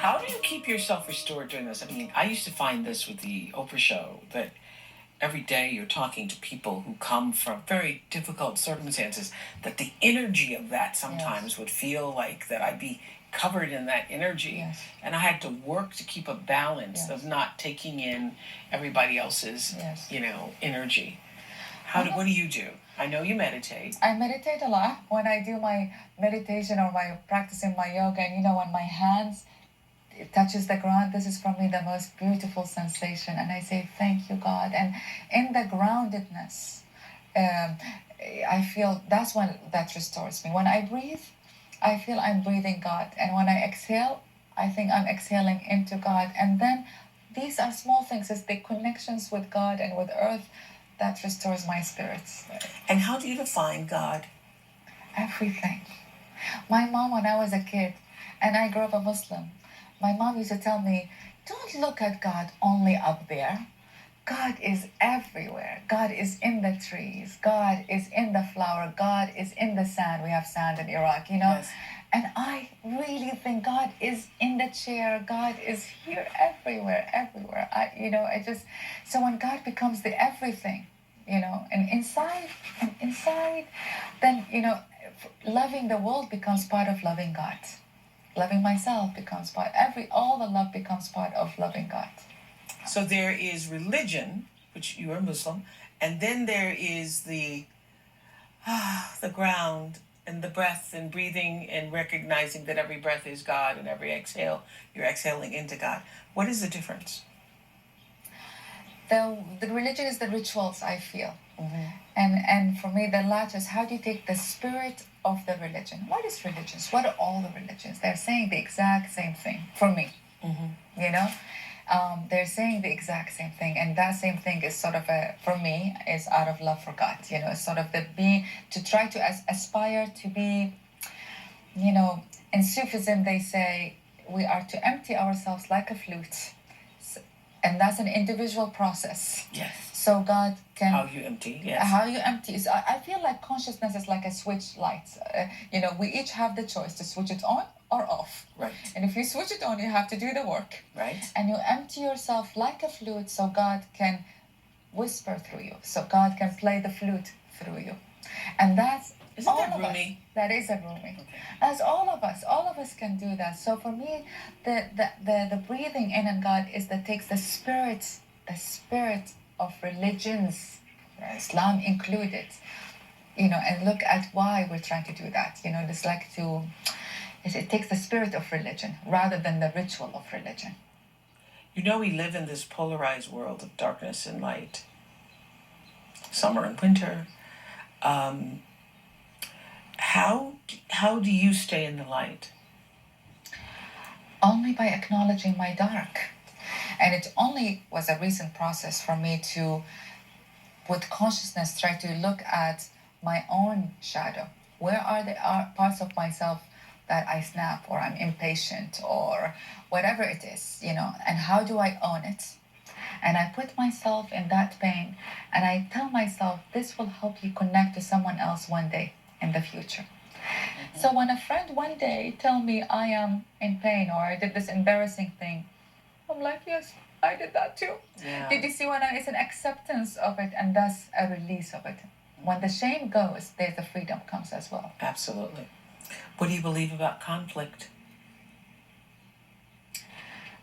How do you keep yourself restored during this? I mean, I used to find this with the Oprah show that every day you're talking to people who come from very difficult circumstances, that the energy of that sometimes would feel like that I'd be covered in that energy. And I had to work to keep a balance of not taking in everybody else's, energy. What do you do? I know you meditate. I meditate a lot. When I do my meditation or my practicing my yoga, and when my hands it touches the ground, this is for me the most beautiful sensation, and I say thank you, God. And in the groundedness, I feel that's when that restores me. When I breathe, I feel I'm breathing God, and when I exhale, I think I'm exhaling into God. And then these are small things. It's the connections with God and with earth that restores my spirits. And how do you define God? Everything. My mom, when I was a kid, and I grew up a Muslim, my mom used to tell me, don't look at God only up there. God is everywhere. God is in the trees. God is in the flower. God is in the sand. We have sand in Iraq, Yes. And I really think God is in the chair. God is here everywhere. So when God becomes the everything, and inside, then, loving the world becomes part of loving God. Loving myself becomes all the love becomes part of loving God. So there is religion, which you are Muslim, and then there is the ground and the breath and breathing and recognizing that every breath is God and every exhale, you're exhaling into God. What is the difference? The religion is the rituals, I feel. And for me, the latter is how do you take the spirit of the religion? What is religions? What are all the religions? They're saying the exact same thing for me. They're saying the exact same thing, and that same thing is sort of for me is out of love for God. It's sort of to try to aspire to be. In Sufism they say we are to empty ourselves like a flute, and that's an individual process. Yes. So God can. How you empty, yes. How you empty is. I feel like consciousness is like a switch light. We each have the choice to switch it on or off. Right. And if you switch it on, you have to do the work. Right. And you empty yourself like a flute, so God can whisper through you. So God can play the flute through you, and that's. Isn't that Rumi? That is a Rumi. Okay. As all of us can do that. So for me, the breathing in and God is that takes the spirit of religions, Islam included, and look at why we're trying to do that. It takes the spirit of religion rather than the ritual of religion. We live in this polarized world of darkness and light, summer and winter. How do you stay in the light? Only by acknowledging my dark. And it only was a recent process for me to, with consciousness, try to look at my own shadow. Where are the parts of myself that I snap or I'm impatient or whatever it is, and how do I own it? And I put myself in that pain and I tell myself this will help you connect to someone else one day in the future. So when a friend one day tell me I am in pain or I did this embarrassing thing, I'm like, yes, I did that too. Yeah. Did you see it's an acceptance of it and thus a release of it? When the shame goes, there's the freedom comes as well. Absolutely. What do you believe about conflict?